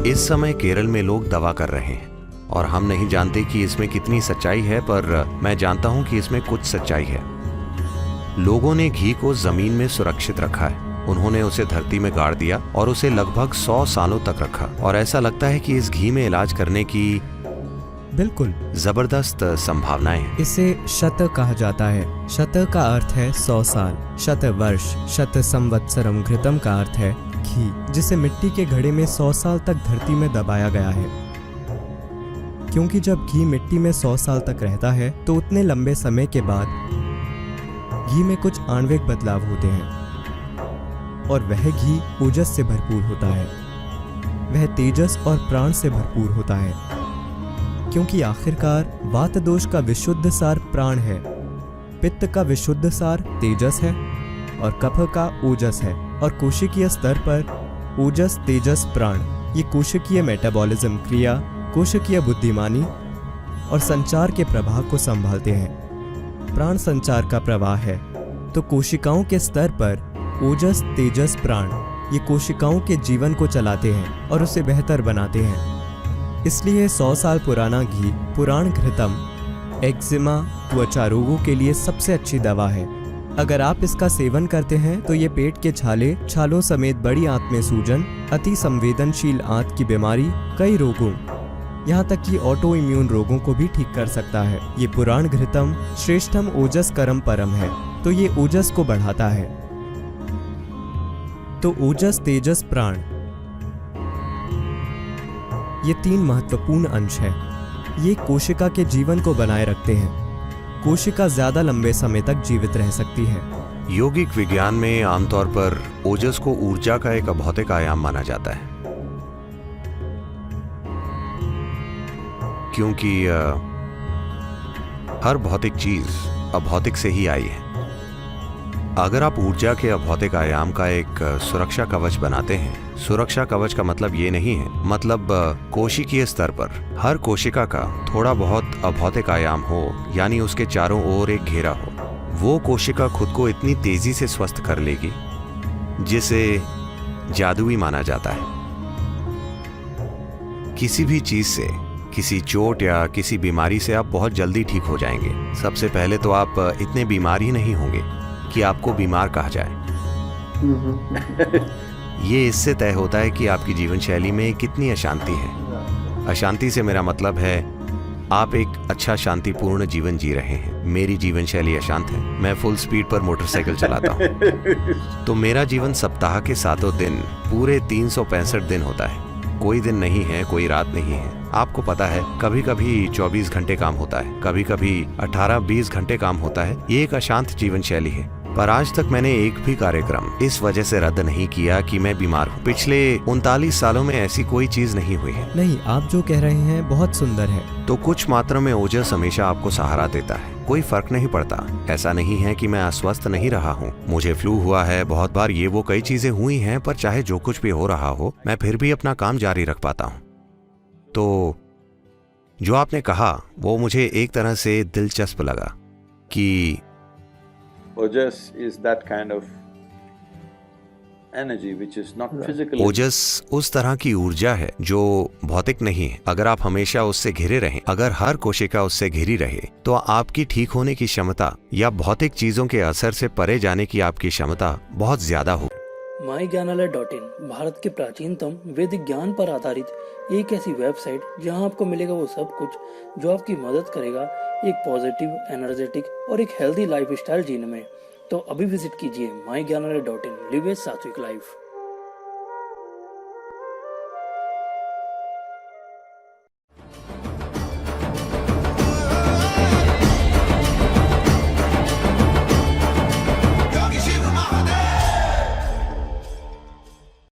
इस समय केरल में लोग दवा कर रहे हैं और हम नहीं जानते कि इसमें कितनी सच्चाई है, पर मैं जानता हूं कि इसमें कुछ सच्चाई है। लोगों ने घी को जमीन में सुरक्षित रखा है। उन्होंने उसे धरती में गाड़ दिया और उसे लगभग 100 सालों तक रखा, और ऐसा लगता है कि इस घी में इलाज करने की बिल्कुल जबरदस्त संभावनाएं हैं। इसे शत कहा जाता है। शत का अर्थ है 100 साल, शत वर्ष, शत संवत्सरम घृतम का अर्थ है घी, जिसे मिट्टी के घड़े में 100 साल तक धरती में दबाया गया है। क्योंकि जब घी मिट्टी में 100 साल तक रहता है तो उतने लंबे समय के बाद घी में कुछ आणविक बदलाव होते हैं और वह घी ओजस से भरपूर होता है। वह तेजस और प्राण से भरपूर होता है, क्योंकि आखिरकार वात दोष का विशुद्ध सार प्राण है, पित्त का विशुद्ध सार तेजस है और कफ का ओजस है। और कोशिकीय स्तर पर ओजस, तेजस, प्राण ये कोशिकीय मेटाबॉलिज्म क्रिया, कोशिकीय बुद्धिमानी और संचार के प्रवाह को संभालते हैं। प्राण संचार का प्रवाह है, तो कोशिकाओं के स्तर पर ओजस, तेजस, प्राण ये कोशिकाओं के जीवन को चलाते हैं और उसे बेहतर बनाते हैं। इसलिए 100 साल पुराना घी पुराण घृतम एक्जिमा, त्वचा रोगों के लिए सबसे अच्छी दवा है। अगर आप इसका सेवन करते हैं तो ये पेट के छालों समेत बड़ी आंत में सूजन, अति संवेदनशील आंत की बीमारी, कई रोगों, यहाँ तक कि ऑटो इम्यून रोगों को भी ठीक कर सकता है। ये पुराण घृतम श्रेष्ठम ओजस करम परम है, तो ये ओजस को बढ़ाता है। तो ओजस, तेजस, प्राण ये 3 महत्वपूर्ण अंश हैं। ये कोशिका के जीवन को बनाए रखते हैं। कोशिका ज्यादा लंबे समय तक जीवित रह सकती है। यौगिक विज्ञान में आमतौर पर ओजस को ऊर्जा का एक अभौतिक आयाम माना जाता है, क्योंकि हर भौतिक चीज अभौतिक से ही आई है। अगर आप ऊर्जा के अभौतिक आयाम का एक सुरक्षा कवच बनाते हैं, सुरक्षा कवच का मतलब ये नहीं है, मतलब कोशिकीय स्तर पर हर कोशिका का थोड़ा बहुत अभौतिक आयाम हो, यानी उसके चारों ओर एक घेरा हो, वो कोशिका खुद को इतनी तेजी से स्वस्थ कर लेगी जिसे जादुई माना जाता है। किसी भी चीज से, किसी चोट या किसी बीमारी से आप बहुत जल्दी ठीक हो जाएंगे। सबसे पहले तो आप इतने बीमार ही नहीं होंगे कि आपको बीमार कहा जाए। ये इससे तय होता है कि आपकी जीवन शैली में कितनी अशांति है। अशांति से मेरा मतलब है आप एक अच्छा शांतिपूर्ण जीवन जी रहे हैं। मेरी जीवन शैली अशांत है। मैं फुल स्पीड पर मोटरसाइकिल चलाता हूँ। तो मेरा जीवन सप्ताह के 7 दिन पूरे 365 दिन होता है। कोई दिन नहीं है, कोई रात नहीं है। आपको पता है, कभी कभी 24 घंटे काम होता है, कभी कभी 18-20 घंटे काम होता है। ये एक अशांत जीवन शैली है। पर आज तक मैंने एक भी कार्यक्रम इस वजह से रद्द नहीं किया कि मैं बीमार हूँ। पिछले 39 सालों में ऐसी कोई चीज नहीं हुई है। नहीं, आप जो कह रहे हैं बहुत सुंदर है। तो कुछ मात्रा में ओजस हमेशा आपको सहारा देता है। कोई फर्क नहीं पड़ता। ऐसा नहीं है कि मैं अस्वस्थ नहीं रहा हूँ। मुझे फ्लू हुआ है बहुत बार, ये वो कई चीजें हुई हैं, पर चाहे जो कुछ भी हो रहा हो, मैं फिर भी अपना काम जारी रख पाता हूँ। तो जो आपने कहा वो मुझे एक तरह से दिलचस्प लगा कि Ojas is that kind of energy which is not physically. ओजस उस तरह की ऊर्जा है जो भौतिक नहीं है। अगर आप हमेशा उससे घिरे रहें, अगर हर कोशिका उससे घिरी रहे, तो आपकी ठीक होने की क्षमता या भौतिक चीजों के असर से परे जाने की आपकी क्षमता बहुत ज्यादा हो। myज्ञानालय.in भारत के प्राचीनतम वैदिक ज्ञान पर आधारित एक ऐसी वेबसाइट जहां आपको मिलेगा वो सब कुछ जो आपकी मदद करेगा एक पॉजिटिव, एनर्जेटिक और एक हेल्दी लाइफस्टाइल जीने में। तो अभी विजिट कीजिए myज्ञानालय.in। लिव ए सात्विक लाइफ।